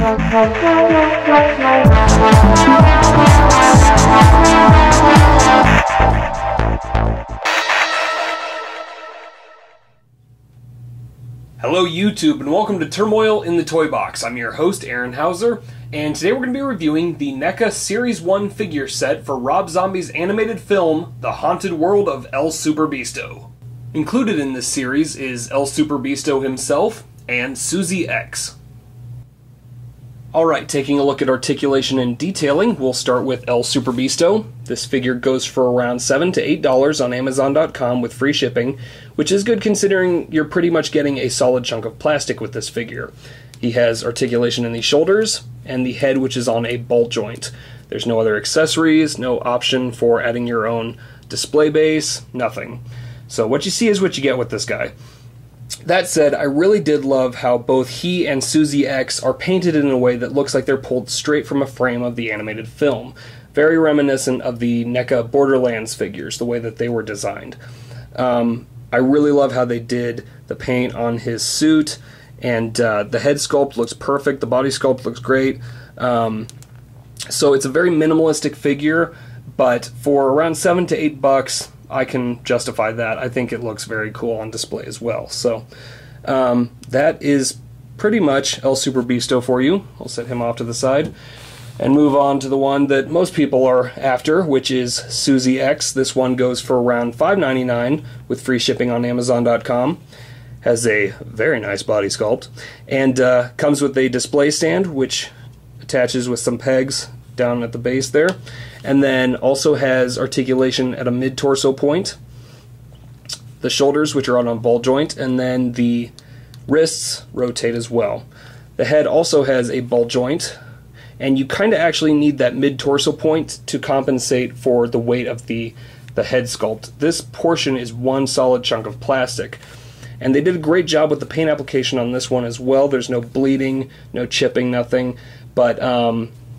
Hello YouTube and welcome to Turmoil in the Toybox. I'm your host Aaron Hauser, and today we're going to be reviewing the NECA Series 1 figure set for Rob Zombie's animated film, The Haunted World of El Superbeasto. Included in this series is El Superbeasto himself and Suzi X. Alright, taking a look at articulation and detailing, we'll start with El Superbeasto. This figure goes for around $7 to $8 on Amazon.com with free shipping, which is good considering you're pretty much getting a solid chunk of plastic with this figure. He has articulation in the shoulders and the head, which is on a ball joint. There's no other accessories, no option for adding your own display base, nothing. So what you see is what you get with this guy. That said, I really did love how both he and Suzi X are painted in a way that looks like they're pulled straight from a frame of the animated film. Very reminiscent of the NECA Borderlands figures, the way that they were designed. I really love how they did the paint on his suit, and the head sculpt looks perfect, the body sculpt looks great. So it's a very minimalistic figure, but for around $7 to $8, I can justify that. I think it looks very cool on display as well. So that is pretty much El Superbeasto for you. I'll set him off to the side and move on to the one that most people are after, which is Suzi X. This one goes for around $5.99 with free shipping on Amazon.com. Has a very nice body sculpt and comes with a display stand which attaches with some pegs down at the base there, and then also has articulation at a mid-torso point, the shoulders which are on a ball joint, and then the wrists rotate as well. The head also has a ball joint, and you kind of actually need that mid-torso point to compensate for the weight of the head sculpt. This portion is one solid chunk of plastic, and they did a great job with the paint application on this one as well. There's no bleeding, no chipping, nothing, but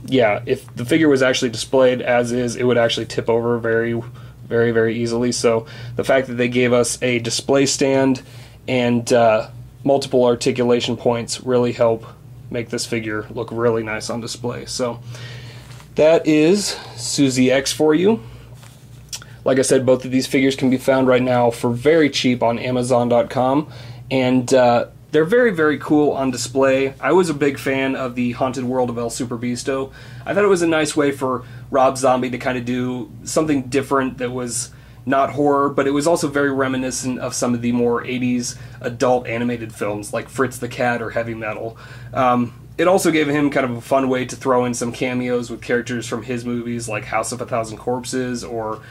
yeah, if the figure was actually displayed as is, it would actually tip over very, very, very easily. So the fact that they gave us a display stand and multiple articulation points really help make this figure look really nice on display. So that is Suzi X for you. Like I said, both of these figures can be found right now for very cheap on Amazon.com, and they're very, very cool on display. I was a big fan of the Haunted World of El Superbeasto. I thought it was a nice way for Rob Zombie to kind of do something different that was not horror, but it was also very reminiscent of some of the more 80s adult animated films like Fritz the Cat or Heavy Metal. It also gave him kind of a fun way to throw in some cameos with characters from his movies like House of a Thousand Corpses or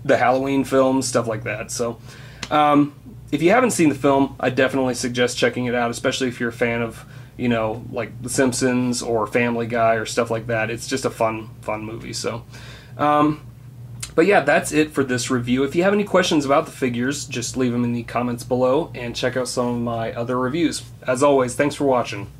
the Halloween films, stuff like that. So if you haven't seen the film, I definitely suggest checking it out, especially if you're a fan of, you know, like The Simpsons or Family Guy or stuff like that. It's just a fun movie. So, but yeah, that's it for this review. If you have any questions about the figures, just leave them in the comments below and check out some of my other reviews. As always, thanks for watching.